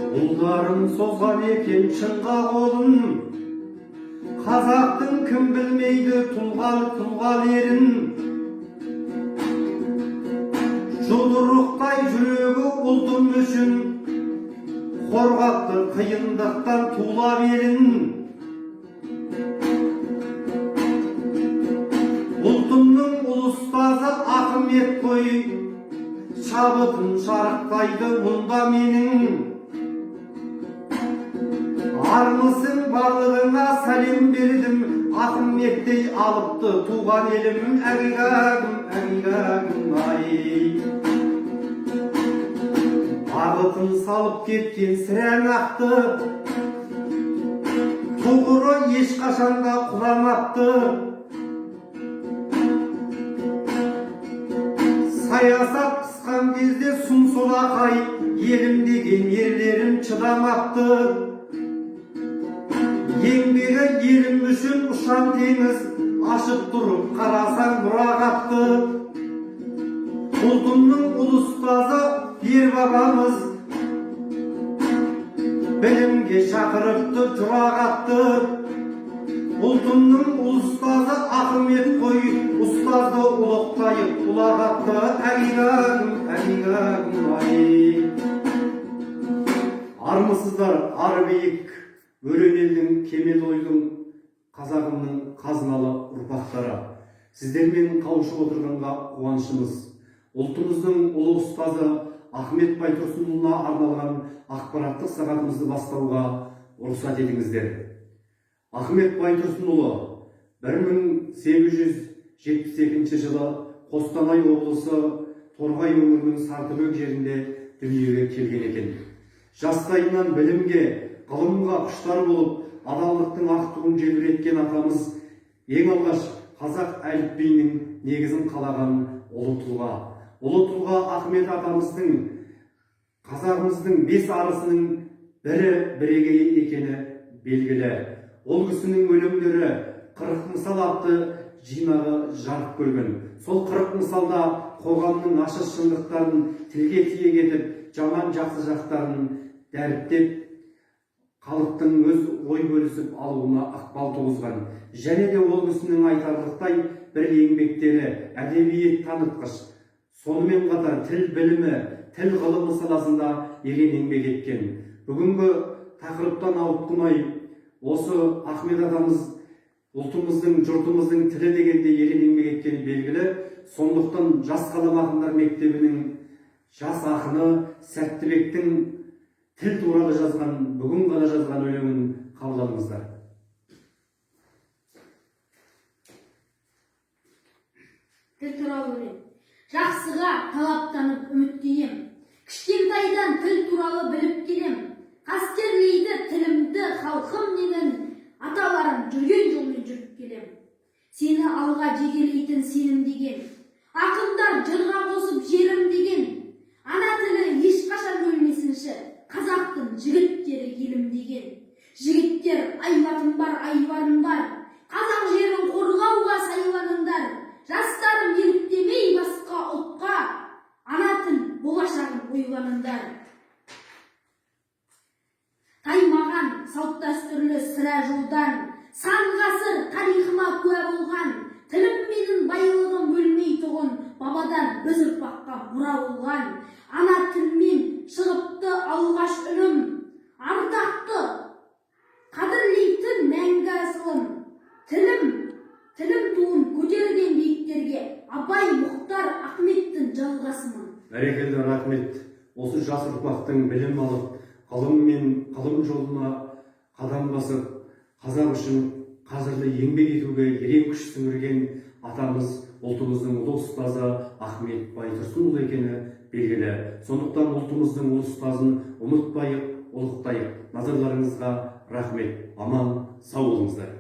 Ұлдарын созған екен шыңға қолын, қазақтың кім білмейді тұлғал ерін. Жұдырықтай жүрегі ұлтым үшін, қорғапты қиындықтан тулап елін. Ұлтымның ұлыстазы Ахмет қой, шабытын шарықтайды мұнда менің. Армысың барлығына сәлем бердім, Ахметтей алыпты туған елім. Әгигагым ай, бағытын салып кеткен сірәң ақты, тұғыры ешқашанда құламапты. Саясат қысқан кезде сұм солақай, елім деген ерлерім чыдамапты. Еңбегі елім үшін ұшан теңіз, ашып тұрып қарасаң мұрағатты. Ұлтымның ұлыстазы ер бабамыз, білімге шақырыпты жұрағатты. Ұлтымның ұлыстазы Ахмет қой, ұстазды ұлықтайып ұлағатты. Әгигагым ай, армысыздар ар биік, өрен елдің кемел ойдың, қазағымның қазыналы ұрпақтары. Сіздермен қауышып отырғанға қуанышымыз. Ұлтымыздың ұлы ұстазы Ахмет Байтұрсынұлына арналған ақпараттық сағатымызды бастауға рұқсат етіңіздер. Ахмет Байтұрсынұлы 1872 жылы Қостанай облысы Торғай өңірінің Сартөбек жерінде дүниеге келген екен. Жастайынан білімге, ғылымға құштар болып, адалдықтың ақ туын желбіреткен атамыз ең алғаш қазақ әліпбиінің негізін қалаған ұлы тұлға. Ұлы тұлға Ахмет атамыздың қазағымыздың 5 арысының бірі бірегейі екені белгілі. Ол кісінің өлеңдері 40 мысал атты жинағы жарық көрген. Сол 40 мысалда қоғамның ащы шындықтарын тілге тиек етіп, жаман жақсы жақтарын дәріптеп, халықтың өз ой бөлісіп алуына ықпал туғызған. Және де ол кісінің айтарлықтай бір еңбектері әдебиет танытқыш. Сонымен қатар тіл білімі, тіл ғылымы саласында ерен еңбек еткен. Бүгінгі тақырыптан ауытқымай, осы Ахмет атамыз ұлтымыздың, жұртымыздың тілі дегенде ерен еңбек еткені белгілі. Сондықтан жас қалам ақындар мектебінің жас ақыны Сәттібектің тіл туралы жазған, бүгін ғана жазған өлеңін қабылдаңыздар. Тіл туралы өлең. Жақсыға талаптанып үміттенем, кішкентайдан тіл туралы біліп келем. Қастерлейді тілімді халқым менің, аталарым жүрген жолмен жүріп келем. Сені алға жегелейтін сенім деген, ақындар жырға қосып жерім деген. Ана тілі ешқашан өлмесінші, қазақтың жігіттері елім деген. Жігіттер айбатым бар, айбарым бар, қазақ жерін қорғауға сайланыңдар. Жастарым еліктемей басқа ұлтқа, ана тіл болашағын ойланыңдар. Таймаған салт дәстүрлі сірә жолдан, сан ғасыр тарихыма куә болған. Тілім менің байлығым өлмей тұғын, бабадан біз ұрпаққа мұра болған. Ана тілмен шығыпты алғаш үнім, ардақты қадірлейтін мәңгі асылым. Тілім туын көтерген биіктерге, Абай, Мұхтар, Ахметтің жалғасымын. Бәрекелді рахмет. Осы жас ұрпақтың білім алып, ғылым жолына қадам басып, қазақ үшін қажырлы еңбек етуге ерен күш сіңірген атамыз, ұлтымыздың ұлы ұстазы Ахмет Байтұрсынұлы екені белгілі. Сондықтан ұлтымыздың ұлы ұстазын ұмытпайық, ұлықтайық. Назарларыңызға рахмет. Аман сау болыңыздар.